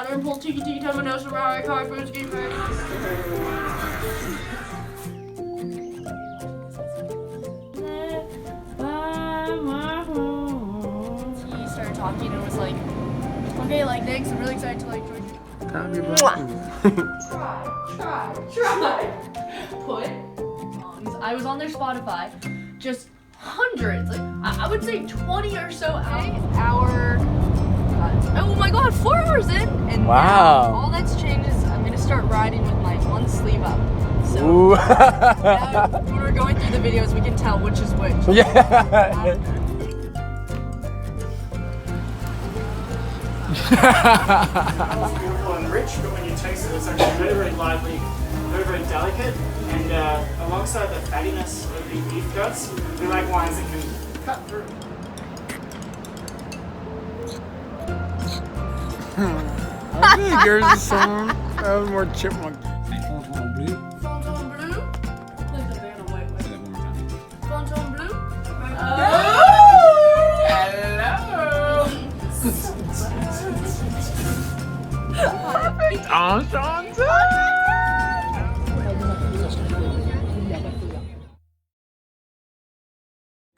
Ladder and pull tiki tiki time and nose around car boots game practice. He started talking and was like, okay, like thanks, I'm really excited to like join you. Try. Put songs. I was on their Spotify, just hundreds, like I would say 20 or so oh my god, 4 hours in, and wow. Now all that's changed is I'm gonna start riding with my one sleeve up. So now when we're going through the videos, we can tell which is which. Yeah. It's beautiful and rich, but when you taste it, it's actually very, very lively, very, very delicate, and alongside the fattiness of the beef guts, we like wines that can cut through. I think yours is some more chipmunk. Fontaine bleu. Like the van of white wine. Say that one more time. Fontaine bleu. Perfect. Enchanté.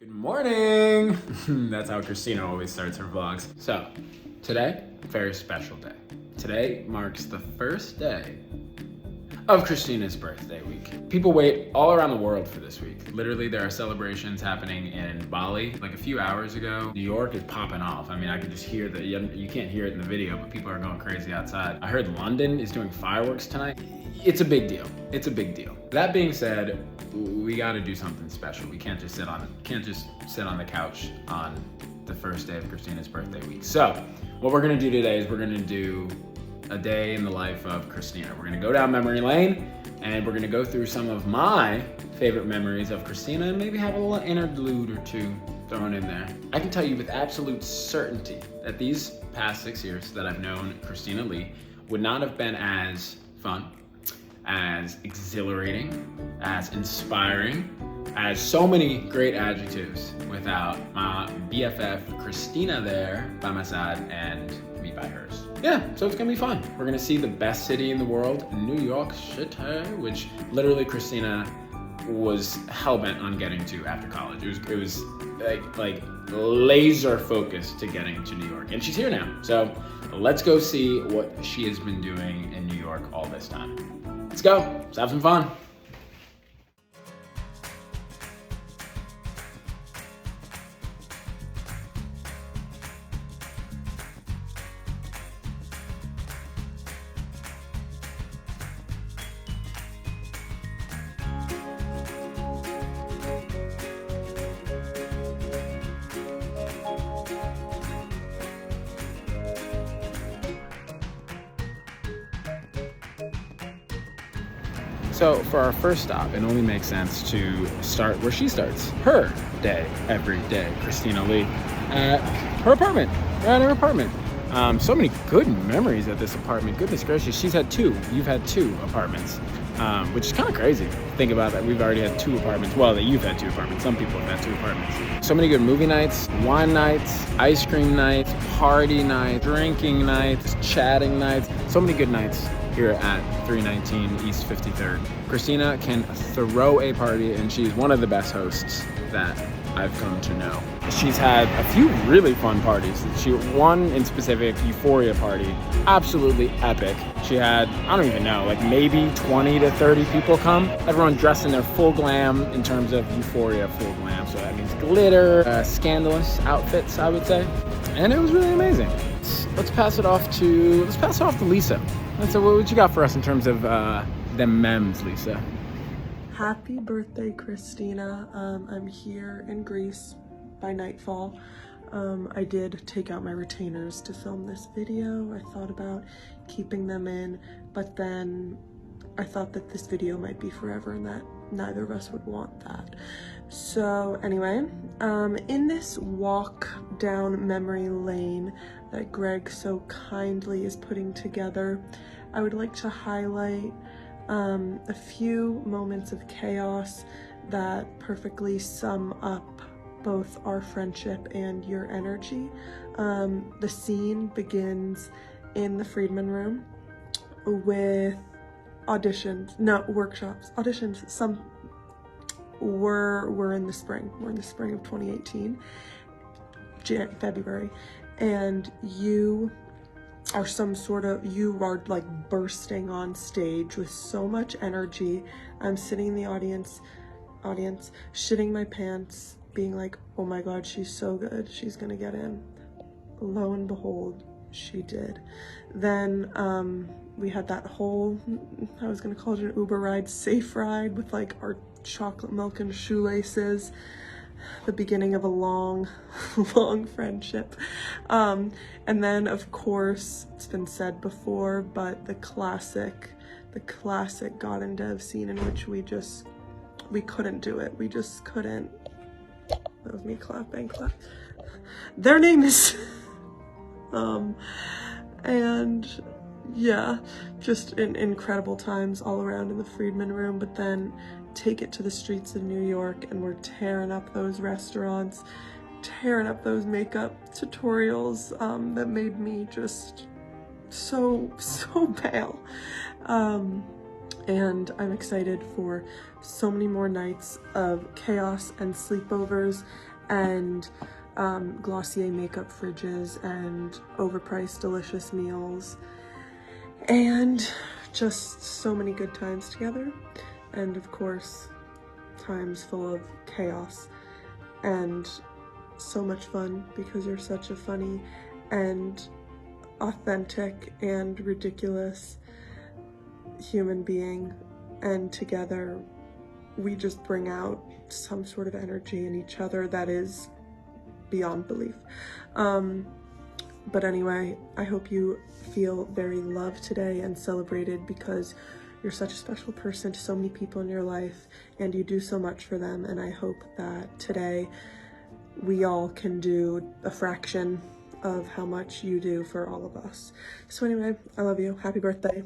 Good morning. That's how Christina always starts her vlogs. So, today, very special day. Today marks the first day of Christina's birthday week. People wait all around the world for this week. Literally, there are celebrations happening in Bali. Like a few hours ago, New York is popping off. I mean, I can just hear that. You can't hear it in the video, but people are going crazy outside. I heard London is doing fireworks tonight. It's a big deal. It's a big deal. That being said, we got to do something special. We can't just sit on the couch on the first day of Christina's birthday week. So, what we're gonna do today is we're gonna do a day in the life of Christina. We're gonna go down memory lane and we're gonna go through some of my favorite memories of Christina and maybe have a little interlude or two thrown in there. I can tell you with absolute certainty that these past 6 years that I've known Christina Lee would not have been as fun, as exhilarating, as inspiring, as so many great adjectives without my BFF Christina there by my side and me by hers. Yeah, so it's gonna be fun. We're gonna see the best city in the world, New York City, which literally Christina was hell-bent on getting to after college. It was like laser focused to getting to New York, and she's here now. So let's go see what she has been doing in New York all this time. Let's go, let's have some fun. So for our first stop, it only makes sense to start where she starts her day, every day, Christina Lee, at her apartment, right at her apartment. So many good memories at this apartment. Goodness gracious, she's had 2. You've had 2 apartments, which is kind of crazy. Think about that. We've already had 2 apartments. Well, that you've had 2 apartments. Some people have had 2 apartments. So many good movie nights, wine nights, ice cream nights, party nights, drinking nights, chatting nights. So many good nights here at 319 East 53rd. Christina can throw a party, and she's one of the best hosts that I've come to know. She's had a few really fun parties. One in specific, Euphoria party, absolutely epic. She had, I don't even know, like maybe 20 to 30 people come. Everyone dressed in their full glam in terms of Euphoria full glam. So that means glitter, scandalous outfits, I would say. And it was really amazing. Let's pass it off to Lisa. So what you got for us in terms of the memes, Lisa? Happy birthday, Christina. I'm here in Greece by nightfall. I did take out my retainers to film this video. I thought about keeping them in, but then I thought that this video might be forever and that neither of us would want that. So anyway, in this walk down memory lane that Greg so kindly is putting together, I would like to highlight a few moments of chaos that perfectly sum up both our friendship and your energy. The scene begins in the Friedman Room with auditions, no, workshops, auditions. Some were in the spring. We're in the spring of 2018, February, and you are you are like bursting on stage with so much energy. I'm sitting in the audience, shitting my pants, being like, oh my God, she's so good. She's gonna get in. Lo and behold, she did. Then we had that whole, I was gonna call it an Uber ride, safe ride with like our chocolate milk and shoelaces, the beginning of a long, long friendship. And then of course, it's been said before, but the classic God and Dev scene in which we couldn't do it. We just couldn't. That was me clapping. Their name is, and yeah, just incredible times all around in the Friedman Room, but then take it to the streets of New York and we're tearing up those restaurants, tearing up those makeup tutorials that made me just so pale. And I'm excited for so many more nights of chaos and sleepovers and Glossier makeup fridges and overpriced delicious meals and just so many good times together. And of course, times full of chaos and so much fun because you're such a funny and authentic and ridiculous human being, and together we just bring out some sort of energy in each other that is beyond belief. But anyway, I hope you feel very loved today and celebrated because you're such a special person to so many people in your life and you do so much for them, and I hope that today we all can do a fraction of how much you do for all of us. So anyway, I love you. Happy birthday.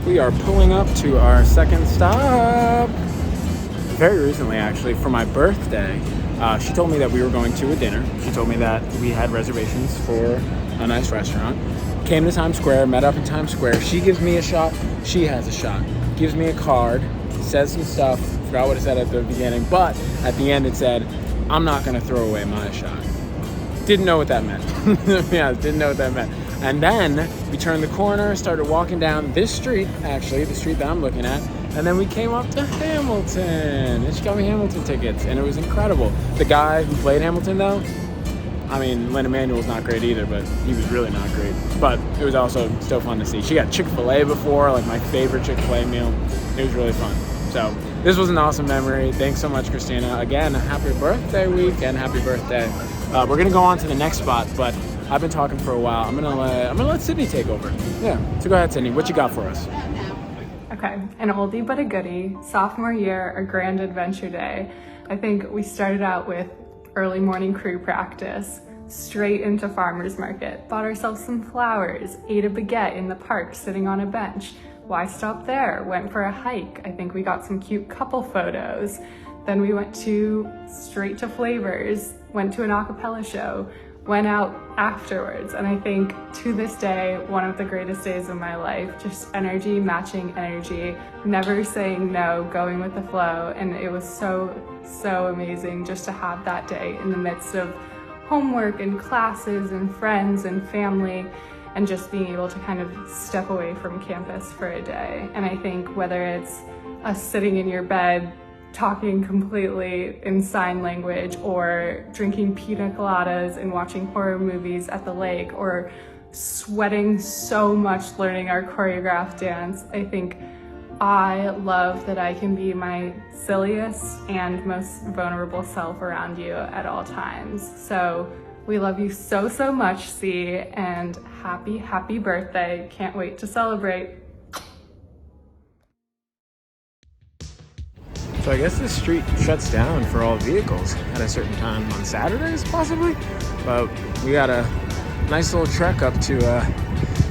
We are pulling up to our second stop. Very recently, actually, for my birthday, she told me that we were going to a dinner. She told me that we had reservations for a nice restaurant. Came to Times Square, met up in Times Square. She gives me a shot, she has a shot. Gives me a card, says some stuff, forgot what it said at the beginning, but at the end it said, I'm not gonna throw away my shot. Didn't know what that meant. Yeah, didn't know what that meant. And then we turned the corner, started walking down this street, actually, the street that I'm looking at, and then we came up to Hamilton, and she got me Hamilton tickets, and it was incredible. The guy who played Hamilton, though, I mean, Lin-Manuel's not great either, but he was really not great. But it was also still fun to see. She got Chick-fil-A before, like my favorite Chick-fil-A meal. It was really fun. So this was an awesome memory. Thanks so much, Christina. Again, happy birthday week and happy birthday. We're gonna go on to the next spot, but I've been talking for a while. I'm gonna let Sydney take over. Yeah, so go ahead, Sydney. What you got for us? Okay, an oldie but a goodie. Sophomore year, a grand adventure day. I think we started out with early morning crew practice, straight into farmer's market, bought ourselves some flowers, ate a baguette in the park sitting on a bench. Why stop there? Went for a hike. I think we got some cute couple photos. Then we went straight to Flavors, went to an a cappella show, went out afterwards, and I think to this day, one of the greatest days of my life. Just energy matching energy, never saying no, going with the flow, and it was so amazing just to have that day in the midst of homework and classes and friends and family, and just being able to kind of step away from campus for a day. And I think whether it's us sitting in your bed talking completely in sign language, or drinking pina coladas and watching horror movies at the lake, or sweating so much learning our choreographed dance, I think I love that I can be my silliest and most vulnerable self around you at all times. So we love you so, so much, C, and happy, happy birthday. Can't wait to celebrate. So I guess this street shuts down for all vehicles at a certain time on Saturdays, possibly. But we got a nice little trek up to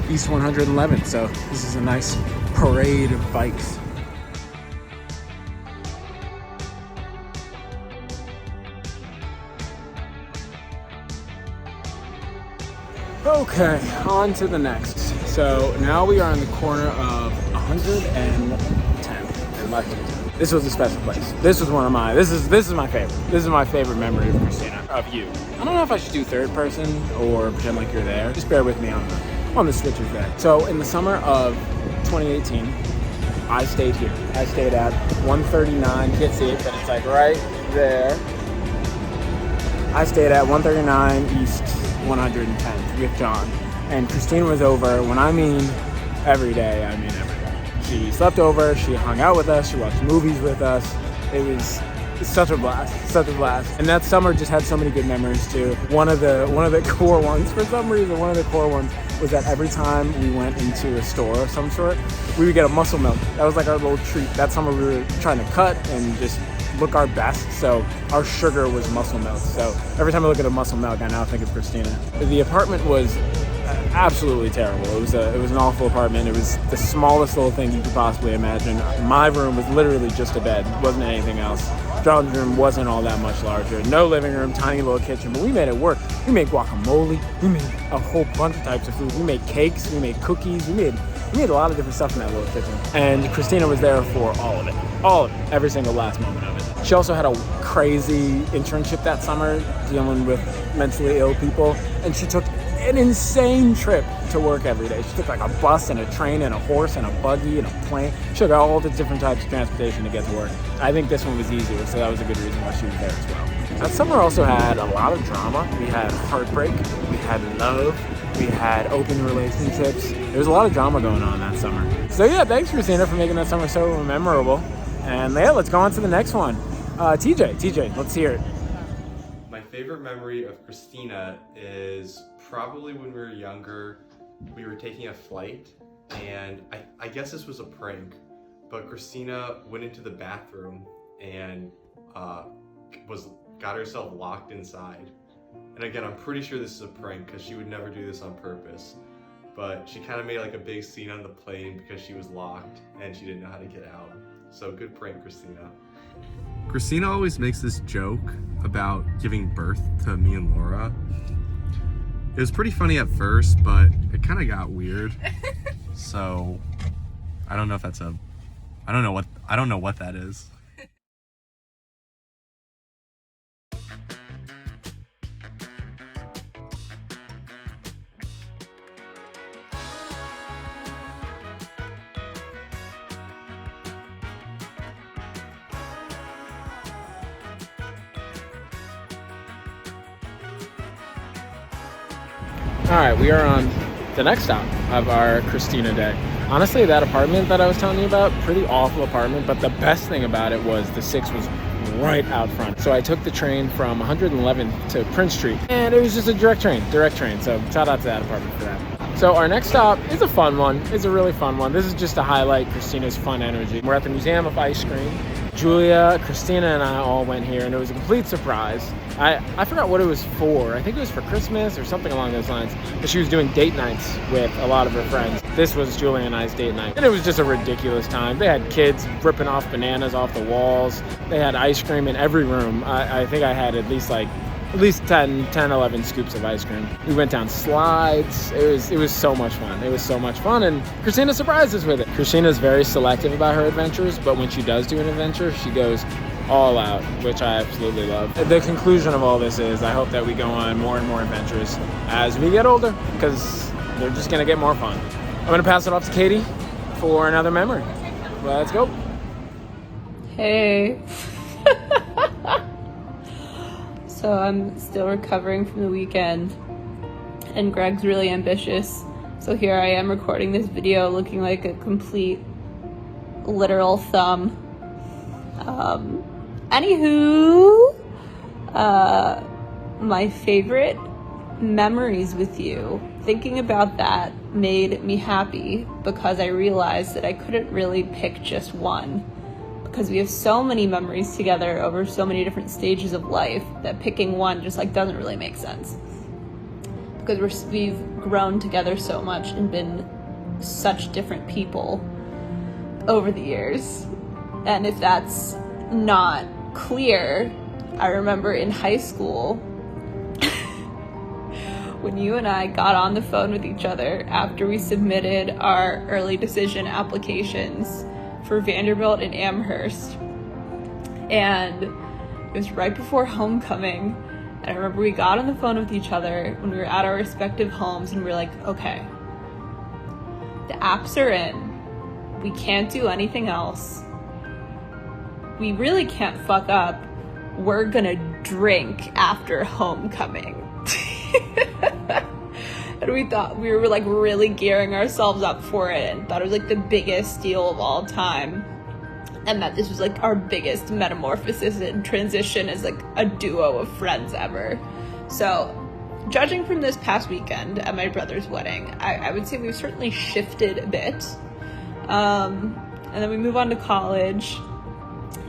East 111th, so this is a nice parade of bikes. Okay, on to the next. So now we are on the corner of 110th and Lexington. This was a special place. This was one of my, this is my favorite. This is my favorite memory of Christina, of you. I don't know if I should do third person or pretend like you're there. Just bear with me on the switches there. So in the summer of 2018, I stayed here. I stayed at 139, you can't see it, but it's like right there. I stayed at 139 East 110th with John. And Christina was over, when I mean every day, I mean every day. She slept over, she hung out with us, she watched movies with us. It was such a blast, such a blast. And that summer just had so many good memories too. One of the core ones, for some reason, one of the core ones was that every time we went into a store of some sort, we would get a muscle milk. That was like our little treat. That summer we were trying to cut and just look our best, so our sugar was muscle milk. So every time I look at a muscle milk, I now think of Christina. The apartment was absolutely terrible. It was an awful apartment. It was the smallest little thing you could possibly imagine. My room was literally just a bed. It wasn't anything else. John's room wasn't all that much larger. No living room, tiny little kitchen, but we made it work. We made guacamole. We made a whole bunch of types of food. We made cakes. We made cookies. We made a lot of different stuff in that little kitchen. And Christina was there for all of it, every single last moment of it. She also had a crazy internship that summer dealing with mentally ill people, and she took an insane trip to work every day. She took like a bus and a train and a horse and a buggy and a plane. She took all the different types of transportation to get to work. I think this one was easier, so that was a good reason why she was there as well. That summer also had a lot of drama. We had heartbreak, we had love, we had open relationships. There was a lot of drama going on that summer. So yeah, thanks Christina for making that summer so memorable. And yeah, let's go on to the next one. TJ, let's hear it. My favorite memory of Christina is probably when we were younger. We were taking a flight, and I guess this was a prank, but Christina went into the bathroom and got herself locked inside. And again, I'm pretty sure this is a prank because she would never do this on purpose. But she kind of made like a big scene on the plane because she was locked and she didn't know how to get out. So good prank, Christina. Christina always makes this joke about giving birth to me and Laura. It was pretty funny at first, but it kind of got weird. So I don't know if that's I don't know what that is. All right, we are on the next stop of our Christina day. Honestly, that apartment that I was telling you about, pretty awful apartment, but the best thing about it was the 6 was right out front. So I took the train from 111th to Prince Street, and it was just a direct train. So shout out to that apartment for that. So our next stop is a fun one. It's a really fun one. This is just to highlight Christina's fun energy. We're at the Museum of Ice Cream. Julia, Christina, and I all went here, and it was a complete surprise. I forgot what it was for. I think it was for Christmas or something along those lines. But she was doing date nights with a lot of her friends. This was Julia and I's date night. And it was just a ridiculous time. They had kids ripping off bananas off the walls. They had ice cream in every room. I think I had at least 10, 11 scoops of ice cream. We went down slides. It was so much fun. It was so much fun, and Christina surprised us with it. Christina's very selective about her adventures, but when she does do an adventure, she goes all out, which I absolutely love. The conclusion of all this is I hope that we go on more and more adventures as we get older, because they're just gonna get more fun. I'm gonna pass it off to Katie for another memory. Let's go. Hey. So I'm still recovering from the weekend, and Greg's really ambitious. So here I am recording this video looking like a complete literal thumb. Anywho, my favorite memories with you, thinking about that made me happy because I realized that I couldn't really pick just one, because we have so many memories together over so many different stages of life that picking one just like doesn't really make sense, because we've grown together so much and been such different people over the years. And if that's not clear, I remember in high school when you and I got on the phone with each other after we submitted our early decision applications for Vanderbilt and Amherst. And it was right before homecoming. And I remember we got on the phone with each other when we were at our respective homes, and we were like, okay, the apps are in. We can't do anything else. We really can't fuck up. We're gonna drink after homecoming. And we thought we were like really gearing ourselves up for it and thought it was like the biggest deal of all time, and that this was like our biggest metamorphosis and transition as like a duo of friends ever. So judging from this past weekend at my brother's wedding, I would say we've certainly shifted a bit. And then we move on to college,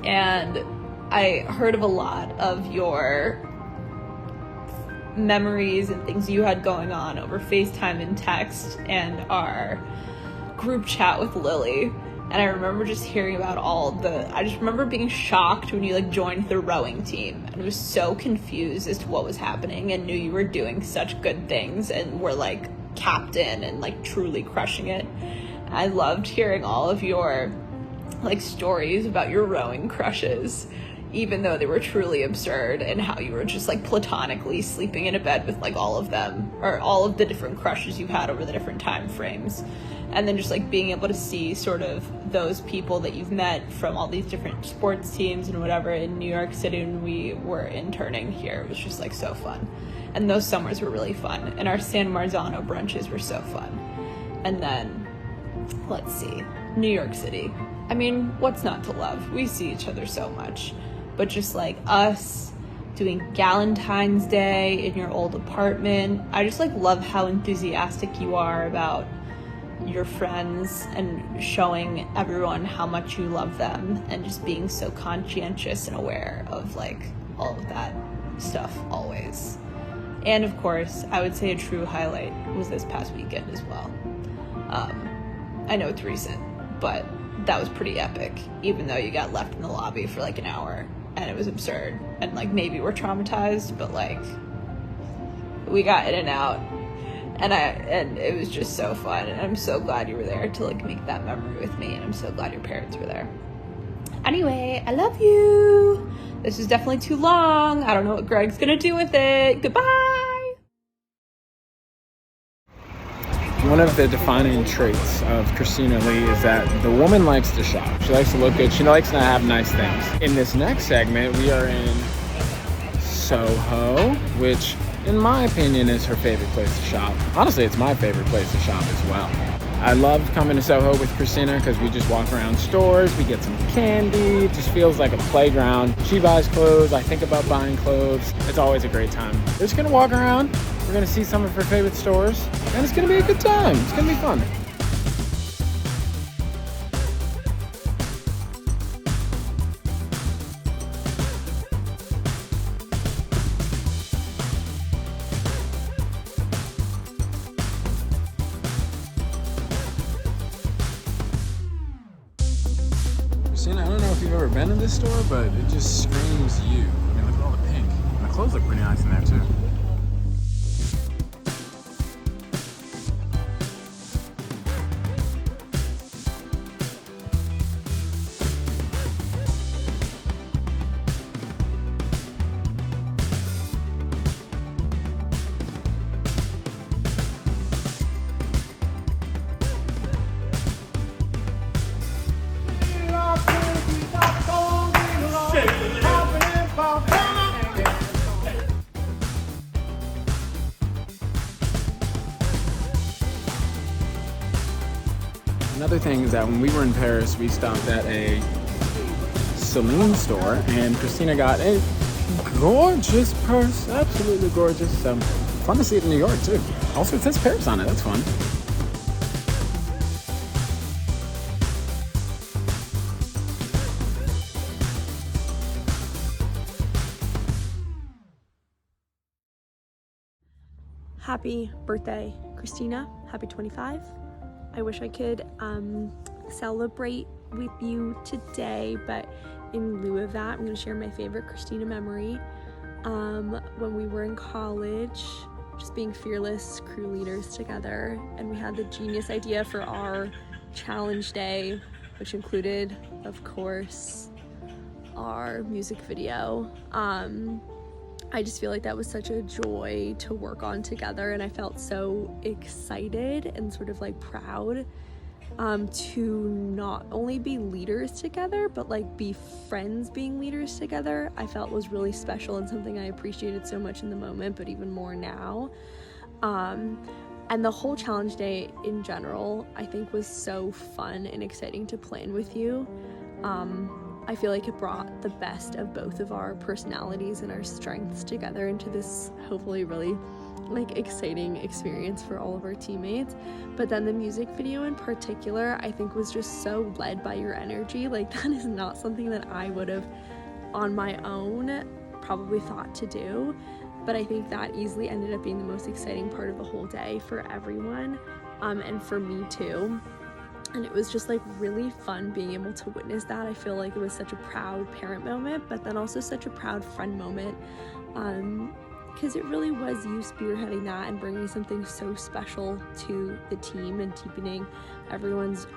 and I heard of a lot of your memories and things you had going on over FaceTime and text and our group chat with Lily. And I remember just hearing about I just remember being shocked when you like joined the rowing team, and was so confused as to what was happening, and knew you were doing such good things and were like captain and like truly crushing it. I loved hearing all of your like stories about your rowing crushes, even though they were truly absurd, and how you were just like platonically sleeping in a bed with like all of them, or all of the different crushes you had over the different time frames. And then just like being able to see sort of those people that you've met from all these different sports teams and whatever in New York City when we were interning here, it was just like so fun. And those summers were really fun, and our San Marzano brunches were so fun. And then let's see, New York City, I mean, what's not to love? We see each other so much. But just like us doing Galentine's Day in your old apartment, I just like love how enthusiastic you are about your friends and showing everyone how much you love them, and just being so conscientious and aware of like all of that stuff always. And of course, I would say a true highlight was this past weekend as well. I know it's recent, but that was pretty epic, even though you got left in the lobby for like an hour. And it was absurd, and like maybe we're traumatized, but like we got in and out, and it was just so fun, and I'm so glad you were there to like make that memory with me, and I'm so glad your parents were there. Anyway, I love you. This is definitely too long. I don't know what Greg's gonna do with it. Goodbye. One of the defining traits of Christina Lee is that the woman likes to shop. She likes to look good. She likes to have nice things. In this next segment, we are in Soho, which in my opinion is her favorite place to shop. Honestly, it's my favorite place to shop as well. I love coming to Soho with Christina because we just walk around stores, we get some candy, it just feels like a playground. She buys clothes, I think about buying clothes. It's always a great time. We're just gonna walk around, we're gonna see some of her favorite stores, and it's gonna be a good time. It's gonna be fun. Christina, I don't know if you've ever been in this store, but it just screams you. I mean, look at all the pink. And the clothes look pretty nice in there too. Another thing is that when we were in Paris, we stopped at a Celine store, and Christina got a gorgeous purse, absolutely gorgeous. Fun to see it in New York too. Also, it says Paris on it. That's fun. Happy birthday, Christina. Happy 25. I wish I could celebrate with you today, but in lieu of that, I'm going to share my favorite Christina memory. When we were in college, just being fearless crew leaders together, and we had the genius idea for our challenge day, which included, of course, our music video. I just feel like that was such a joy to work on together, and I felt so excited and sort of like proud to not only be leaders together, but like be friends being leaders together. I felt was really special and something I appreciated so much in the moment, but even more now. And the whole challenge day in general, I think, was so fun and exciting to plan with you. I feel like it brought the best of both of our personalities and our strengths together into this hopefully really like exciting experience for all of our teammates. But then the music video in particular, I think, was just so led by your energy. Like, that is not something that I would have on my own probably thought to do, but I think that easily ended up being the most exciting part of the whole day for everyone, and for me too. And it was just like really fun being able to witness that. I feel like it was such a proud parent moment, but then also such a proud friend moment, because it really was you spearheading that and bringing something so special to the team and deepening everyone's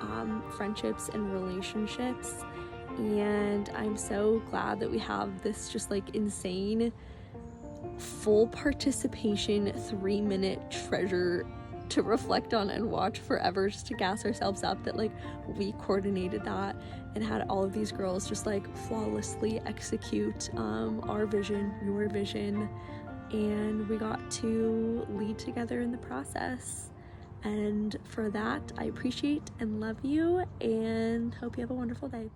friendships and relationships. And I'm so glad that we have this just like insane full participation 3-minute treasure to reflect on and watch forever, just to gas ourselves up that like we coordinated that and had all of these girls just like flawlessly execute our vision, your vision, and we got to lead together in the process. And for that, I appreciate and love you and hope you have a wonderful day.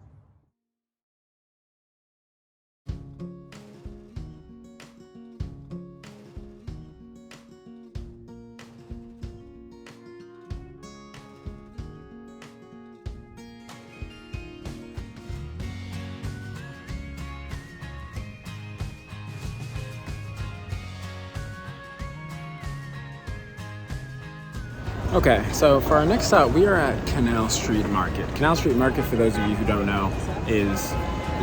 Okay, so for our next stop, we are at Canal Street Market. Canal Street Market, for those of you who don't know, is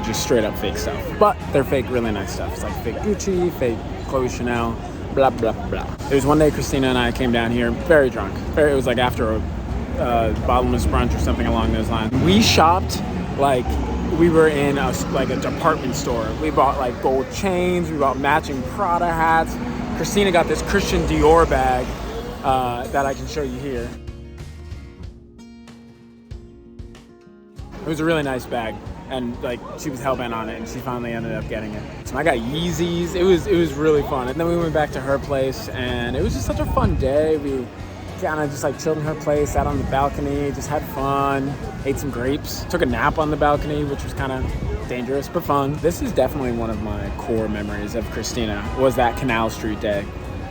just straight up fake stuff. But they're fake, really nice stuff. It's like fake Gucci, fake Chloe Chanel, blah, blah, blah. There was one day Christina and I came down here very drunk. It was like after a bottomless brunch or something along those lines. We shopped like we were in a department store. We bought like gold chains, we bought matching Prada hats. Christina got this Christian Dior bag that I can show you here. It was a really nice bag, and like she was hell-bent on it, and she finally ended up getting it. So I got Yeezys. It was really fun. And then we went back to her place, and it was just such a fun day. We kind of just like chilled in her place, sat on the balcony, just had fun, ate some grapes, took a nap on the balcony, which was kind of dangerous but fun. This is definitely one of my core memories of Christina, was that Canal Street day.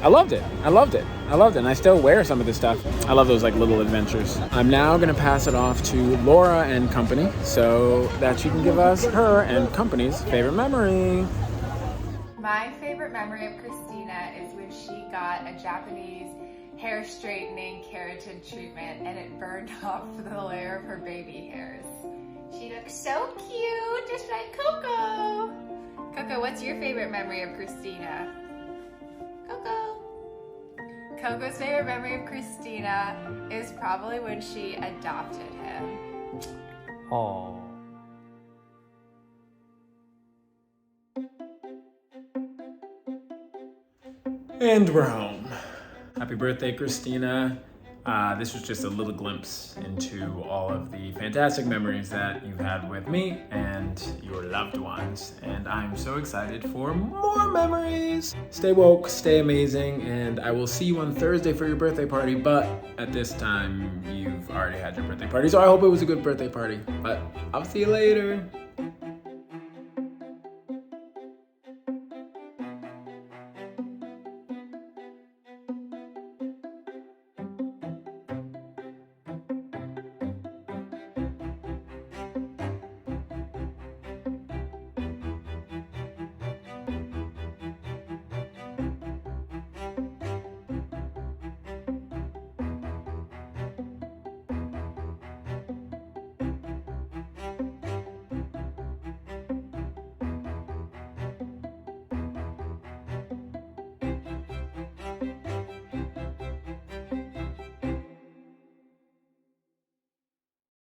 I loved it, and I still wear some of this stuff. I love those like little adventures. I'm now gonna pass it off to Laura and company so that she can give us her and company's favorite memory. My favorite memory of Christina is when she got a Japanese hair straightening keratin treatment and it burned off the layer of her baby hairs. She looks so cute, just like Coco. Coco, what's your favorite memory of Christina? Coco's favorite memory of Christina is probably when she adopted him. Aww. And we're home. Happy birthday, Christina. This was just a little glimpse into all of the fantastic memories that you've had with me and your loved ones. And I'm so excited for more memories. Stay woke, stay amazing, and I will see you on Thursday for your birthday party. But at this time, you've already had your birthday party. So I hope it was a good birthday party. But I'll see you later.